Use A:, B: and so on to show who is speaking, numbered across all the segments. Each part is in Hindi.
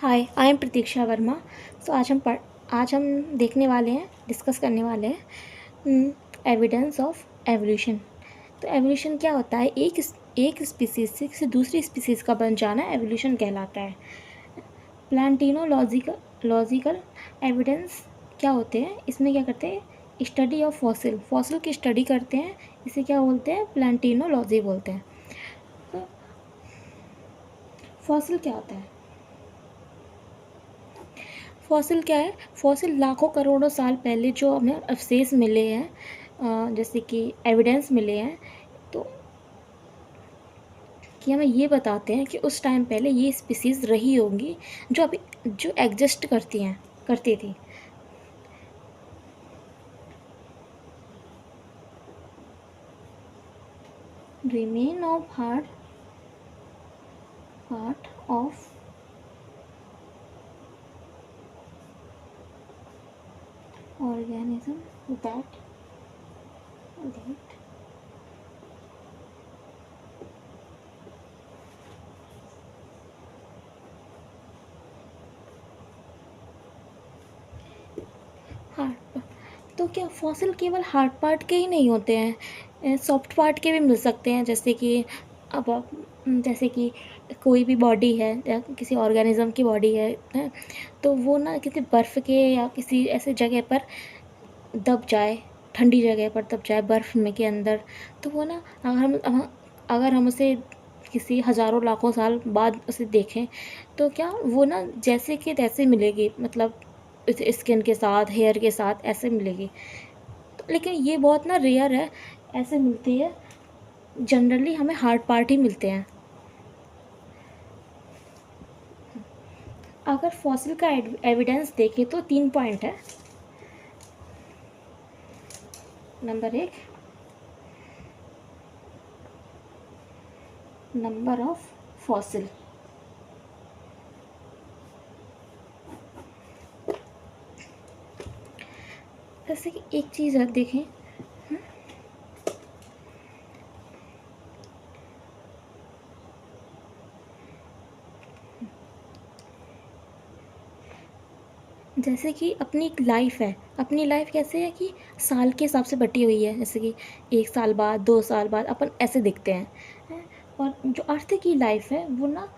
A: हाय, आई एम प्रतीक्षा वर्मा। सो आज हम देखने वाले हैं, डिस्कस करने वाले हैं एविडेंस ऑफ एवोल्यूशन। तो एवोल्यूशन क्या होता है? एक स्पीसीज से किसी दूसरी स्पीसीज का बन जाना एवोल्यूशन कहलाता है। प्लांटिनोलॉजिकल एविडेंस क्या होते हैं? इसमें क्या करते हैं? स्टडी ऑफ फॉसिल की स्टडी करते हैं। इसे क्या बोलते हैं? प्लांटिनोलॉजी बोलते हैं। तो फॉसिल क्या होता है? फॉसिल क्या है? फॉसिल लाखों करोड़ों साल पहले जो हमें अवशेष मिले हैं, जैसे कि एविडेंस मिले हैं, तो कि हमें ये बताते हैं कि उस टाइम पहले ये स्पीसीज़ रही होंगी जो एग्जिस्ट करती थी। Remain of hard part of organism that hard. तो क्या फॉसिल केवल हार्ड पार्ट के ही नहीं होते हैं, सॉफ्ट पार्ट के भी मिल सकते हैं। जैसे कि कोई भी बॉडी है या किसी ऑर्गेनिज्म की बॉडी है, तो वो ना किसी बर्फ़ के या किसी ऐसे जगह पर दब जाए, ठंडी जगह पर दब जाए बर्फ़ में के अंदर, तो वो ना अगर हम उसे किसी हज़ारों लाखों साल बाद उसे देखें, तो क्या वो ना जैसे कि तैसे मिलेगी, मतलब स्किन के साथ, हेयर के साथ ऐसे मिलेगी। तो लेकिन ये बहुत ना रेयर है, ऐसे मिलती है। जनरली हमें हार्ड पार्ट ही मिलते हैं। अगर फॉसिल का एविडेंस देखें तो 3 पॉइंट है। Number 1, number of fossil. जैसे कि एक चीज़ है, देखें, जैसे कि अपनी एक लाइफ है। अपनी लाइफ कैसे है कि साल के हिसाब से बटी हुई है। जैसे कि 1 साल बाद, 2 साल बाद अपन ऐसे दिखते हैं। और जो अर्थ की लाइफ है वो ना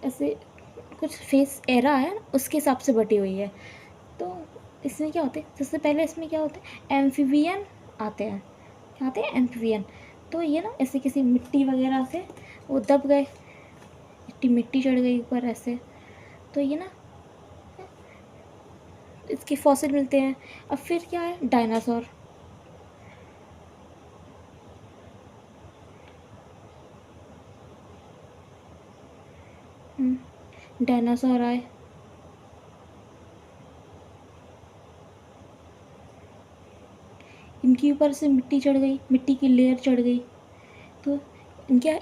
A: ऐसे कुछ फेस एरा है, उसके हिसाब से बटी हुई है। तो इसमें क्या होते हैं? सबसे पहले इसमें क्या होते हैं? एम्फीबियन आते हैं। क्या आते हैं? एम्फीबियन। तो ये ना ऐसे किसी मिट्टी वगैरह से वो दब गए, मिट्टी चढ़ गई ऊपर ऐसे, तो ये ना इसके फॉसिल मिलते हैं। अब फिर क्या है? डायनासोर। डायनासोर आए, इनके ऊपर से मिट्टी चढ़ गई, मिट्टी की लेयर चढ़ गई, तो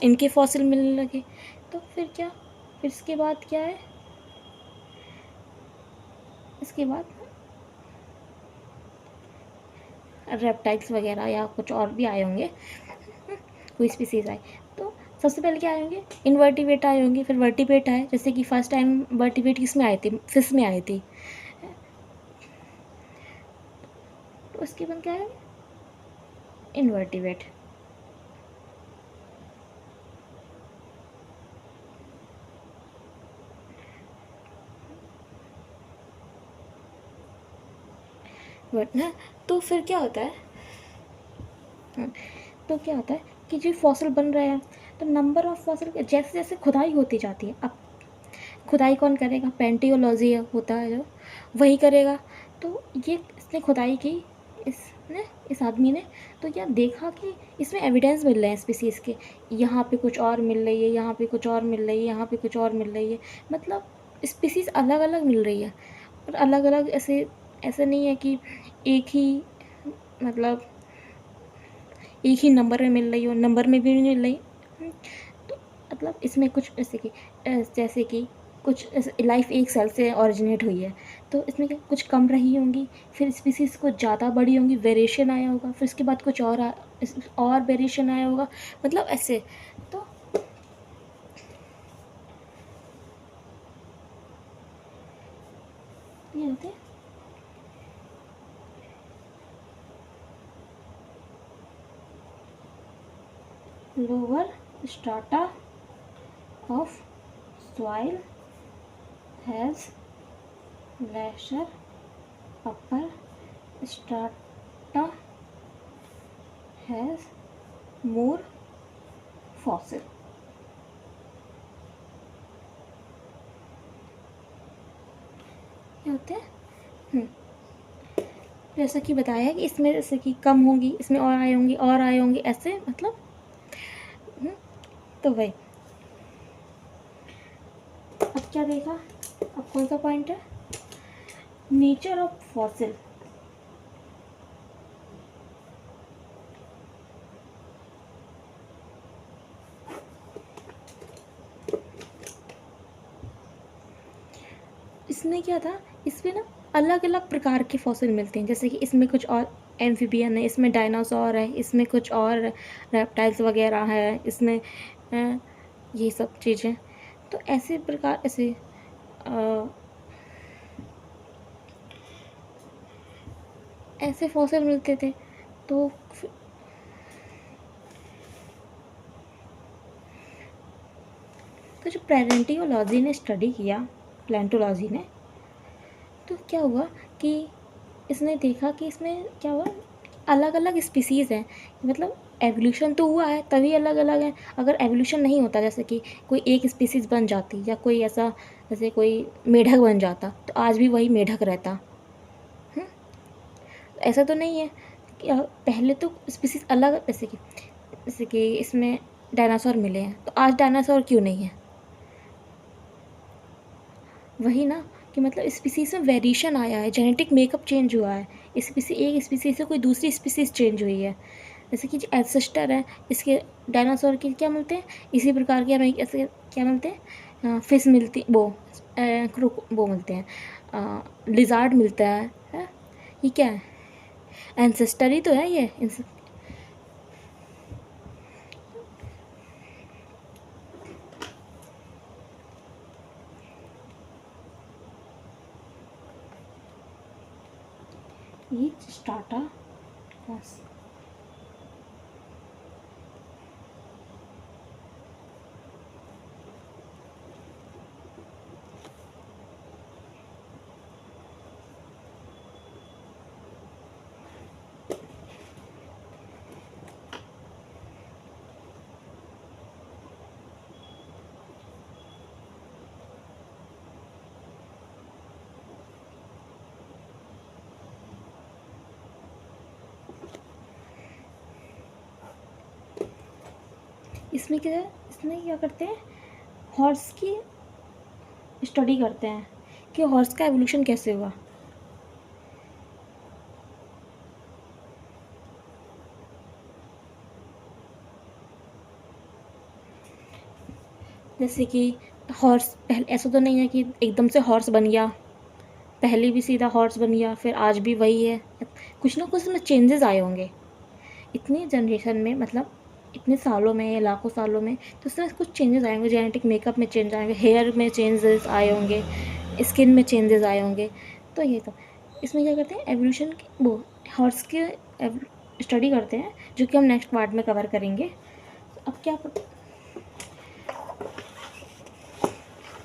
A: इनके फॉसिल मिलने लगे। तो फिर क्या? फिर इसके बाद क्या है? इसके बाद रेप्टाइल्स वगैरह या कुछ और भी आए होंगे, कोई स्पीसीज आए। तो सबसे पहले क्या आए होंगे? इनवर्टिब्रेट आए होंगे, फिर वर्टिब्रेट आए। जैसे कि फर्स्ट टाइम वर्टिब्रेट किस में आई थी? फिश में आई थी। तो उसके बाद क्या है? इनवर्टिब्रेट। बट ना, तो फिर क्या होता है? तो क्या होता है कि जो फॉसिल बन रहे हैं, तो नंबर ऑफ फॉसिल जैसे जैसे खुदाई होती जाती है। अब खुदाई कौन करेगा? पेंटियोलॉजी होता है जो, वही करेगा। तो ये इसने खुदाई की, इस आदमी ने, तो क्या देखा कि इसमें एविडेंस मिल रहे हैं स्पीसीज़ के। यहाँ पे कुछ और मिल रही है, यहाँ पे कुछ और मिल रही है, यहाँ पे कुछ और मिल रही है। मतलब स्पीसीज़ अलग अलग मिल रही है, और अलग अलग ऐसे नहीं है कि एक ही, मतलब एक ही नंबर में मिल रही हो, नंबर में भी नहीं मिल रही। तो मतलब इसमें कुछ जैसे कि कुछ लाइफ एक सेल से ओरिजिनेट हुई है, तो इसमें क्या कुछ कम रही होंगी, फिर स्पीसीज़ कुछ ज़्यादा बड़ी होंगी, वेरिएशन आया होगा, फिर उसके बाद कुछ और वेरिएशन आया होगा, मतलब ऐसे। तो ये होते हैं lower strata of soil has lesser upper strata has more fossil. क्या होते हैं? जैसा कि बताया कि इसमें जैसे कि कम होंगी, इसमें और आए होंगे और आए होंगे, ऐसे मतलब तो वही। अब क्या देखा, अब कौन सा पॉइंट है? Nature of fossil. इसमें क्या था, इसमें ना अलग अलग प्रकार के फॉसिल मिलते हैं। जैसे कि इसमें कुछ और एम्फीबियन है, इसमें डायनासोर है, इसमें कुछ और रेप्टाइल्स वगैरह है, इसमें ये सब चीज़ें। तो ऐसे प्रकार ऐसे फॉसिल मिलते थे। तो जो पैलेंटियोलॉजी ने स्टडी किया, पैलेंटोलॉजी ने, तो क्या हुआ कि इसने देखा कि इसमें क्या हुआ, अलग अलग स्पीसीज़ हैं। मतलब एवोल्यूशन तो हुआ है तभी अलग अलग हैं। अगर एवोल्यूशन नहीं होता, जैसे कि कोई एक स्पीसीज़ बन जाती या कोई ऐसा, जैसे कोई मेढक बन जाता, तो आज भी वही मेढक रहता। ऐसा तो नहीं है कि पहले तो स्पीसीज़ अलग, जैसे कि इसमें डायनासोर मिले हैं, तो आज डायनासोर क्यों नहीं है? वही ना, कि मतलब स्पीसीज़ में वेरिएशन आया है, जेनेटिक मेकअप चेंज हुआ है। एक स्पीसीज़ से कोई दूसरी स्पीसीज़ चेंज हुई है। जैसे कि जो एंसेस्टर है इसके, डायनासोर के क्या मिलते हैं, इसी प्रकार के हमें ऐसे क्या मिलते हैं, फिश मिलती, वो मिलते हैं, लिजार्ड मिलता है? ये क्या है? एंसेस्टर ही तो है ये। Each strata has इसमें क्या है, इसमें क्या करते हैं, हॉर्स की स्टडी करते हैं कि हॉर्स का एवोल्यूशन कैसे हुआ। जैसे कि हॉर्स पहले ऐसा तो नहीं है कि एकदम से हॉर्स बन गया, पहले भी सीधा हॉर्स बन गया फिर आज भी वही है। कुछ ना कुछ इसमें चेंजेस आए होंगे इतनी जनरेशन में, मतलब इतने सालों में या लाखों सालों में, तो उसमें कुछ चेंजेस आएंगे। जेनेटिक मेकअप में चेंज आएंगे, हेयर में चेंजेस आए होंगे, स्किन में चेंजेस आए होंगे। तो ये तो इसमें क्या करते हैं, एवोल्यूशन की वो हॉर्स की स्टडी करते हैं, जो कि हम नेक्स्ट पार्ट में कवर करेंगे। अब क्या,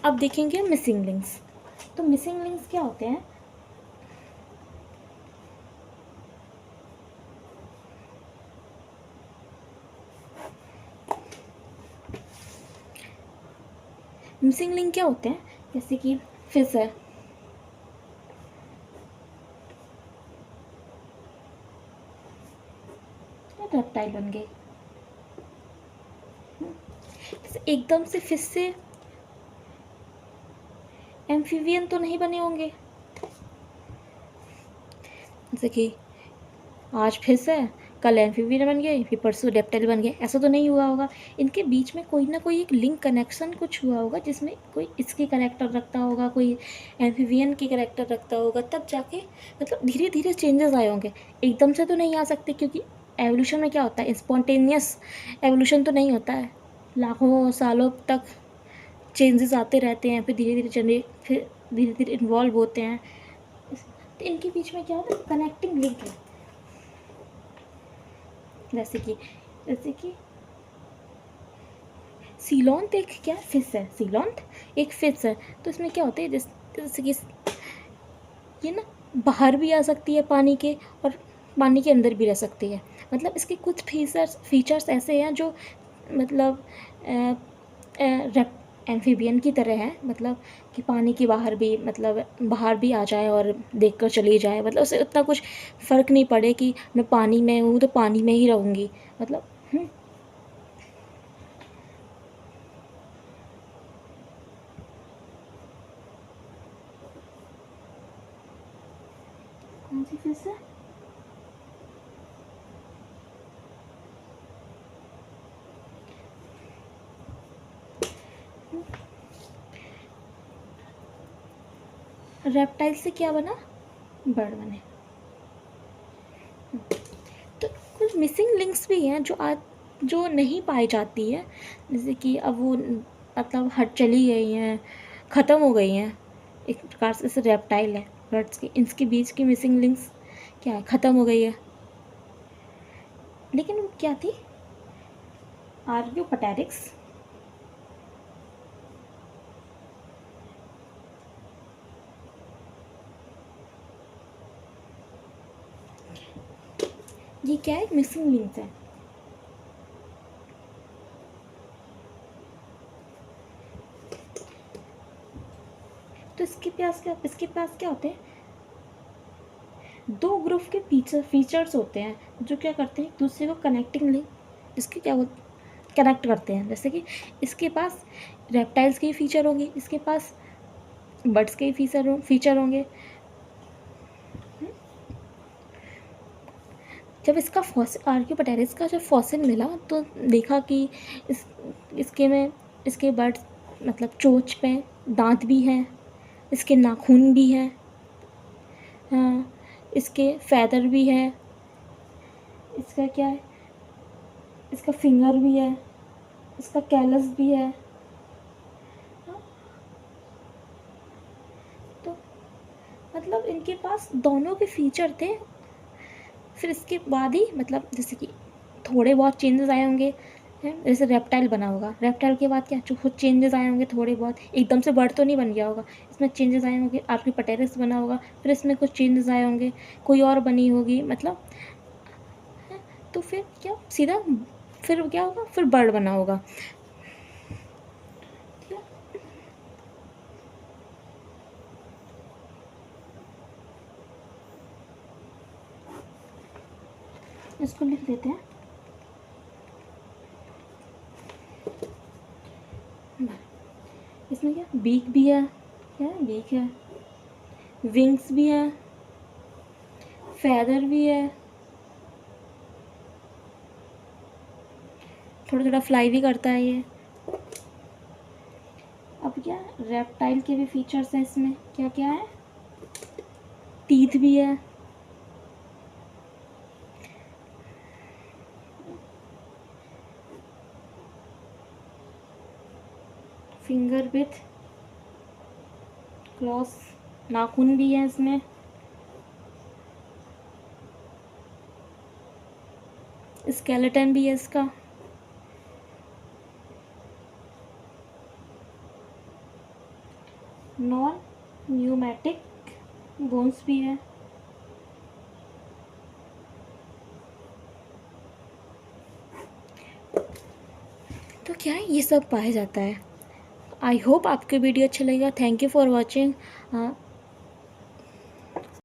A: अब देखेंगे मिसिंग लिंक्स। तो मिसिंग लिंक्स क्या होते हैं? मिसिंग लिंक क्या होते हैं? जैसे कि फिश है, रेप्टाइल बन गए, एकदम से फिश से एम्फीबियन तो नहीं बने होंगे। जैसे कि आज फिश है, कल एम्फीबियन बन गए, फिर परसों रेप्टाइल बन गए, ऐसा तो नहीं हुआ होगा। इनके बीच में कोई ना कोई एक लिंक कनेक्शन कुछ हुआ होगा, जिसमें कोई इसके करेक्टर रखता होगा, कोई एम्फीबियन की करेक्टर रखता होगा, तब जाके मतलब धीरे धीरे चेंजेस आए होंगे। एकदम से तो नहीं आ सकते, क्योंकि एवोल्यूशन में क्या होता है, स्पॉन्टेनियस एवोल्यूशन तो नहीं होता है। लाखों सालों तक चेंजेस आते रहते हैं, फिर धीरे धीरे इन्वॉल्व होते हैं। तो इनके बीच में क्या होता है, कनेक्टिंग लिंक है। जैसे कि सीलॉन्थ एक क्या फिश है, सीलॉन्थ एक फिश है। तो इसमें क्या होता है, जैसे कि ये ना बाहर भी आ सकती है पानी के, और पानी के अंदर भी रह सकती है। मतलब इसके कुछ फीचर्स ऐसे हैं जो मतलब एम्फीबियन की तरह है, मतलब कि पानी के बाहर भी, मतलब बाहर भी आ जाए और देख कर चली जाए, मतलब उसे उतना कुछ फ़र्क नहीं पड़े कि मैं पानी में हूँ तो पानी में ही रहूँगी, मतलब कौन सी फिश है? रेप्टाइल से क्या बना, बर्ड बने। तो कुछ मिसिंग लिंक्स भी हैं जो नहीं पाई जाती है, जैसे कि अब वो मतलब हट चली गई हैं, ख़त्म हो गई हैं एक प्रकार से। जैसे रेप्टाइल है, बर्ड्स की, इनके बीच की मिसिंग लिंक्स क्या है, ख़त्म हो गई है। लेकिन वो क्या थी, आर्कियोपटेरिक्स, ये क्या है, मिसिंग लिंक्स है। तो इसके पास क्या होते हैं, दो ग्रुप के फीचर्स होते हैं जो क्या करते हैं, एक दूसरे को कनेक्टिंग लिंक, इसके क्या बोलते, कनेक्ट करते हैं। जैसे कि इसके पास रेप्टाइल्स के फीचर होंगे, इसके पास बर्ड्स के फीचर होंगे। जब इसका आर्कियोपटेरिक्स का जब फॉसिल मिला तो देखा कि इसके बर्ड्स, मतलब चोंच पे दांत भी हैं, इसके नाखून भी हैं, हाँ, इसके फैदर भी है, इसका क्या है, इसका फिंगर भी है, इसका कैलस भी है। हाँ, तो मतलब इनके पास दोनों के फीचर थे। फिर इसके बाद ही मतलब जैसे कि थोड़े बहुत चेंजेस आए होंगे, जैसे रेप्टाइल बना होगा, रेप्टाइल के बाद क्या जो कुछ चेंजेस आए होंगे थोड़े बहुत, एकदम से बर्ड तो नहीं बन गया होगा, इसमें चेंजेस आए होंगे। आर्कियोपटेरिक्स बना होगा, फिर इसमें कुछ चेंजेस आए होंगे, कोई और बनी होगी, मतलब तो फिर क्या सीधा, फिर क्या होगा, फिर बर्ड बना होगा। इसको लिख देते हैं। इसमें क्या बीक भी है, क्या है, बीक है, विंग्स भी है, फैदर भी है, थोड़ा थोड़ा फ्लाई भी करता है ये। अब क्या रेप्टाइल के भी फीचर्स हैं इसमें, क्या क्या है, टीथ भी है, फिंगर विथ क्लॉस, नाखून भी है इसमें, स्केलेटन भी है इसका, नॉन न्यूमेटिक बोन्स भी है। तो क्या है, ये सब पाया जाता है। आई होप आपको वीडियो अच्छा लगेगा। Thank you for watching.